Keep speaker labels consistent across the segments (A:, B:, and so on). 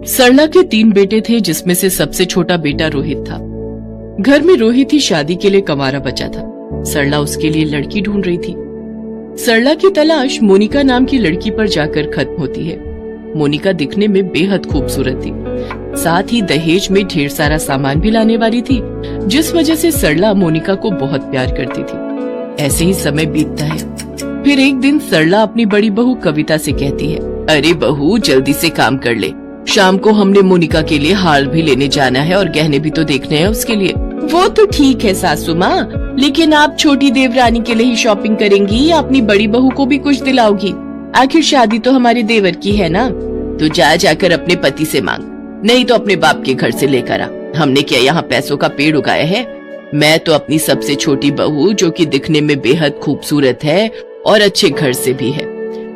A: सरला के 3 बेटे थे, जिसमें से सबसे छोटा बेटा रोहित था। घर में रोहित ही शादी के लिए कंवारा बचा था। सरला उसके लिए लड़की ढूंढ रही थी। सरला की तलाश मोनिका नाम की लड़की पर जाकर खत्म होती है। मोनिका दिखने में बेहद खूबसूरत थी, साथ ही दहेज में ढेर सारा सामान भी लाने वाली थी, जिस वजह से सरला मोनिका को बहुत प्यार करती थी। ऐसे ही समय बीतता है। फिर एक दिन सरला अपनी बड़ी बहू कविता से कहती है, अरे बहू जल्दी से काम कर ले, शाम को हमने मोनिका के लिए हार भी लेने जाना है और गहने भी तो देखने हैं उसके लिए। वो तो ठीक है सासू माँ, लेकिन आप छोटी देवरानी के लिए ही शॉपिंग करेंगी या अपनी बड़ी बहू को भी कुछ दिलाओगी? आखिर शादी तो हमारे देवर की है ना। तो जाकर अपने पति से मांग, नहीं तो अपने बाप के घर से लेकर आ। हमने क्या यहाँ पैसों का पेड़ उगाया है? मैं तो अपनी सबसे छोटी बहू, जो कि दिखने में बेहद खूबसूरत है और अच्छे घर से भी है,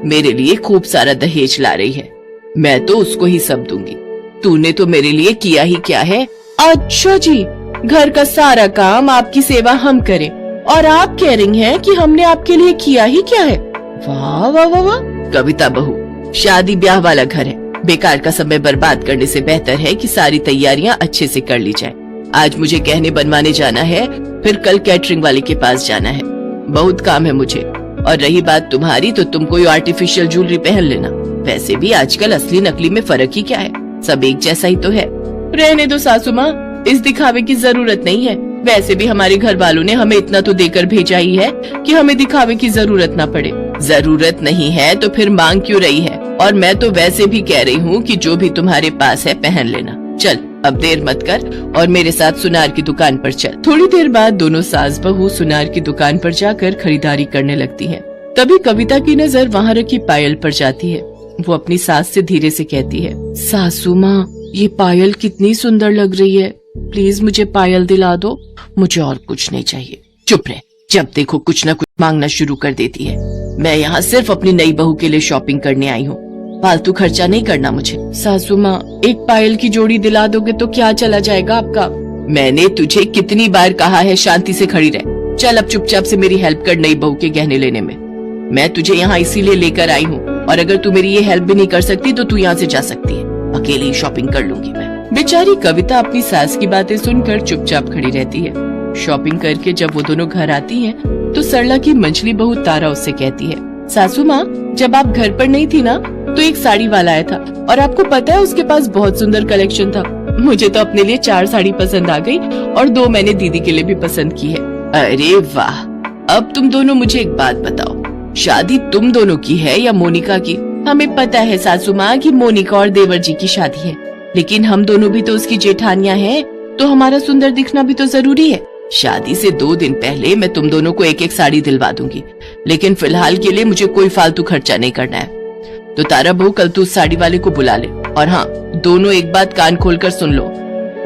A: मेरे लिए खूब सारा दहेज ला रही है। मैं तो उसको ही सब दूंगी। तूने तो मेरे लिए किया ही क्या है? अच्छा जी, घर का सारा काम, आपकी सेवा हम करें, और आप कह रही हैं कि हमने आपके लिए किया ही क्या है? वाह वाह वाह वाह। कविता बहू, शादी ब्याह वाला घर है, बेकार का समय बर्बाद करने से बेहतर है कि सारी तैयारियां अच्छे से कर ली जाए। आज मुझे गहने बनवाने जाना है, फिर कल कैटरिंग वाले के पास जाना है, बहुत काम है मुझे। और रही बात तुम्हारी, तो तुम कोई आर्टिफिशियल ज्वेलरी पहन लेना। वैसे भी आजकल असली नकली में फर्क ही क्या है, सब एक जैसा ही तो है। रहने दो सासू माँ, इस दिखावे की जरूरत नहीं है। वैसे भी हमारे घर वालों ने हमें इतना तो देकर भेजा ही है कि हमें दिखावे की जरूरत ना पड़े। जरूरत नहीं है तो फिर मांग क्यों रही है? और मैं तो वैसे भी कह रही हूँ कि जो भी तुम्हारे पास है पहन लेना। चल अब देर मत कर और मेरे साथ सुनार की दुकान पर चल। थोड़ी देर बाद दोनों सास बहू सुनार की दुकान पर जाकर खरीदारी करने लगती हैं। तभी कविता की नजर वहाँ रखी पायल पर जाती है। वो अपनी सास से धीरे से कहती है, सासू माँ, ये पायल कितनी सुंदर लग रही है, प्लीज मुझे पायल दिला दो, मुझे और कुछ नहीं चाहिए। चुप रह, जब देखो कुछ न कुछ मांगना शुरू कर देती है। मैं यहाँ सिर्फ अपनी नई बहू के लिए शॉपिंग करने आई हूँ, फालतू खर्चा नहीं करना मुझे। सासू माँ, एक पायल की जोड़ी दिला दोगे तो क्या चला जाएगा आपका? मैंने तुझे कितनी बार कहा है शांति से खड़ी रह। चल अब चुपचाप से मेरी हेल्प कर नई बहू के गहने लेने में। मैं तुझे यहाँ इसीलिए लेकर आई हूँ, और अगर तू मेरी ये हेल्प भी नहीं कर सकती तो तू यहाँ से जा सकती है, अकेले ही शॉपिंग कर लूंगी मैं। बेचारी कविता अपनी सास की बातें सुनकर चुपचाप खड़ी रहती है। शॉपिंग करके जब वो दोनों घर आती हैं, तो सरला की मंझली बहू तारा उससे कहती है, सासू माँ, जब आप घर पर नहीं थी ना, तो एक साड़ी वाला आया था, और आपको पता है उसके पास बहुत सुंदर कलेक्शन था। मुझे तो अपने लिए 4 साड़ी पसंद आ गई, और 2 मैंने दीदी के लिए भी पसंद की है। अरे वाह। अब तुम दोनों मुझे एक बात बताओ, शादी तुम दोनों की है या मोनिका की? हमें पता है सासू माँ कि मोनिका और देवर जी की शादी है, लेकिन हम दोनों भी तो उसकी जेठानियाँ हैं, तो हमारा सुंदर दिखना भी तो जरूरी है। शादी से 2 दिन पहले मैं तुम दोनों को एक साड़ी दिलवा दूंगी, लेकिन फिलहाल के लिए मुझे कोई फालतू खर्चा नहीं करना है। तो तारा बहू, कल तू उस साड़ी वाले को बुला ले, और हाँ, दोनों एक बात कान खोलकर सुन लो,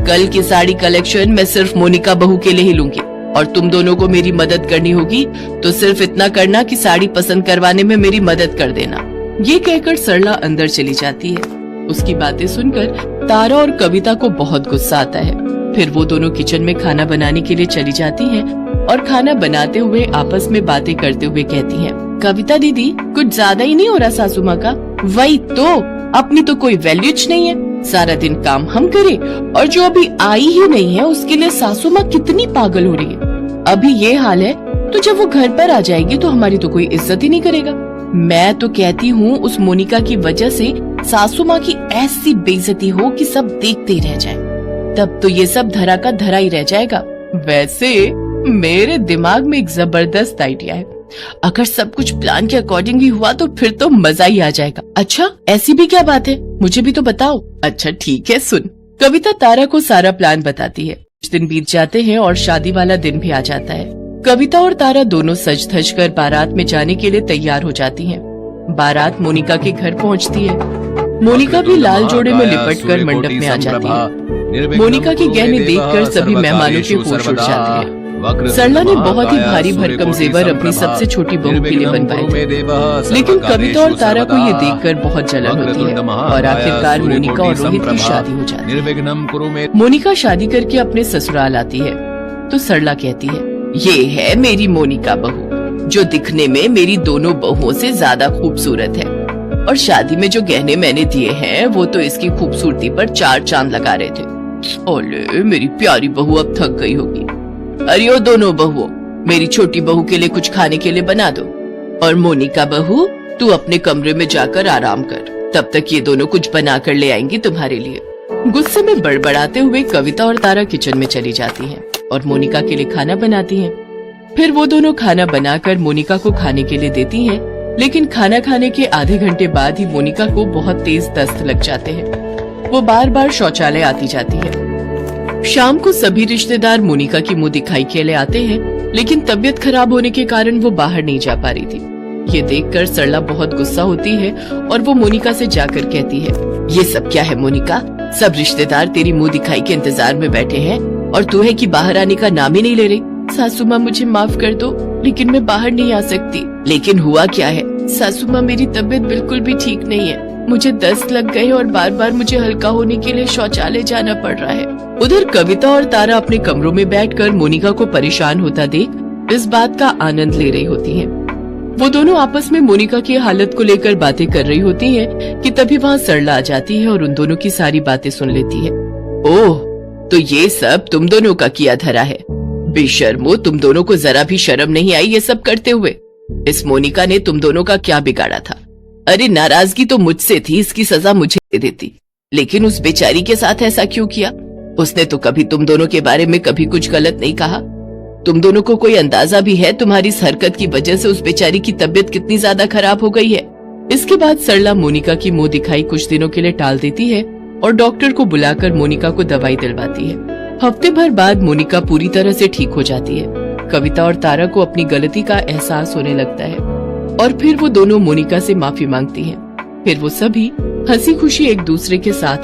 A: कल की साड़ी कलेक्शन मैं सिर्फ मोनिका बहू के लिए ही लूंगी, और तुम दोनों को मेरी मदद करनी होगी तो सिर्फ इतना करना कि साड़ी पसंद करवाने में मेरी मदद कर देना। ये कहकर सरला अंदर चली जाती है। उसकी बातें सुनकर तारा और कविता को बहुत गुस्सा आता है। फिर वो दोनों किचन में खाना बनाने के लिए चली जाती हैं, और खाना बनाते हुए आपस में बातें करते हुए कहती हैं, कविता दीदी, कुछ ज्यादा ही नहीं हो रहा सासू माँ का? वही तो, अपनी तो कोई वैल्यूज नहीं है, सारा दिन काम हम करें, और जो अभी आई ही नहीं है उसके लिए सासू माँ कितनी पागल हो रही है। अभी ये हाल है तो जब वो घर पर आ जाएगी तो हमारी तो कोई इज्जत ही नहीं करेगा। मैं तो कहती हूँ उस मोनिका की वजह से सासू माँ की ऐसी बेइज्जती हो कि सब देखते ही रह जाए, तब तो ये सब धरा का धरा ही रह जाएगा। वैसे मेरे दिमाग में एक जबरदस्त आइडिया है, अगर सब कुछ प्लान के अकॉर्डिंग ही हुआ तो फिर तो मजा ही आ जाएगा। अच्छा, ऐसी भी क्या बात है, मुझे भी तो बताओ। अच्छा ठीक है, सुन। कविता तारा को सारा प्लान बताती है। कुछ दिन बीत जाते हैं और शादी वाला दिन भी आ जाता है। कविता और तारा दोनों सज धज कर बारात में जाने के लिए तैयार हो जाती हैं। बारात मोनिका के घर पहुंचती है। मोनिका भी लाल जोड़े में लिपट कर मंडप में आ जाती है। मोनिका के गहने देखकर सभी मेहमानों के होश उड़ जाते हैं। सरला ने बहुत ही भारी भरकम जेवर अपनी सबसे छोटी बहू के लिए बनवाए थे, लेकिन कविता और तारा को ये देखकर बहुत जलन होती है, और आखिरकार मोनिका और रोहित की शादी हो जाती है। मोनिका शादी करके अपने ससुराल आती है, तो सरला कहती है, ये है मेरी मोनिका बहू, जो दिखने में मेरी दोनों बहुओं से ज्यादा खूबसूरत है। और शादी में जो गहने मैंने दिए हैं वो तो इसकी खूबसूरती पर 4 चांद लगा रहे थे। ओले मेरी प्यारी बहू अब थक गई होगी। अरे ओ दोनों बहुओं, मेरी छोटी बहू के लिए कुछ खाने के लिए बना दो, और मोनिका बहू तू अपने कमरे में जाकर आराम कर, तब तक ये दोनों कुछ बना कर ले आएंगी तुम्हारे लिए। गुस्से में बड़बड़ाते हुए कविता और तारा किचन में चली जाती हैं और मोनिका के लिए खाना बनाती हैं। फिर वो दोनों खाना बनाकर मोनिका को खाने के लिए देती हैं, लेकिन खाना खाने के आधे घंटे बाद ही मोनिका को बहुत तेज दस्त लग जाते हैं। वो बार बार शौचालय आती जाती है। शाम को सभी रिश्तेदार मोनिका की मुंह दिखाई के लिए आते हैं, लेकिन तबीयत खराब होने के कारण वो बाहर नहीं जा पा रही थी। ये देखकर सरला बहुत गुस्सा होती है और वो मोनिका से जाकर कहती है, ये सब क्या है मोनिका? सब रिश्तेदार तेरी मुंह दिखाई के इंतजार में बैठे हैं और तू है कि बाहर आने का नाम ही नहीं ले रही। सासू माँ मुझे माफ कर दो, लेकिन मैं बाहर नहीं आ सकती। लेकिन हुआ क्या है? सासू माँ मेरी तबीयत बिल्कुल भी ठीक नहीं है, मुझे दस्त लग गए और बार बार मुझे हल्का होने के लिए शौचालय जाना पड़ रहा है। उधर कविता और तारा अपने कमरों में बैठकर मोनिका को परेशान होता देख इस बात का आनंद ले रही होती हैं। वो दोनों आपस में मोनिका की हालत को लेकर बातें कर रही होती हैं कि तभी वहाँ सरला आ जाती है और उन दोनों की सारी बातें सुन लेती है। ओह, तो ये सब तुम दोनों का किया धरा है। बेशर्मो, तुम दोनों को जरा भी शर्म नहीं आई ये सब करते हुए? इस मोनिका ने तुम दोनों का क्या बिगाड़ा था? अरे नाराजगी तो मुझसे थी, इसकी सजा मुझे दे देती, लेकिन उस बेचारी के साथ ऐसा क्यों किया? उसने तो कभी तुम दोनों के बारे में कभी कुछ गलत नहीं कहा। तुम दोनों को कोई अंदाजा भी है तुम्हारी इस हरकत की वजह से उस बेचारी की तबीयत कितनी ज्यादा खराब हो गई है? इसके बाद सरला मोनिका की मुंह दिखाई कुछ दिनों के लिए टाल देती है और डॉक्टर को बुलाकर मोनिका को दवाई दिलवाती है। हफ्ते भर बाद मोनिका पूरी तरह से ठीक हो जाती है। कविता और तारा को अपनी गलती का एहसास होने लगता है और फिर वो दोनों मोनिका से माफी मांगती हैं। फिर वो सभी हंसी खुशी एक दूसरे के साथ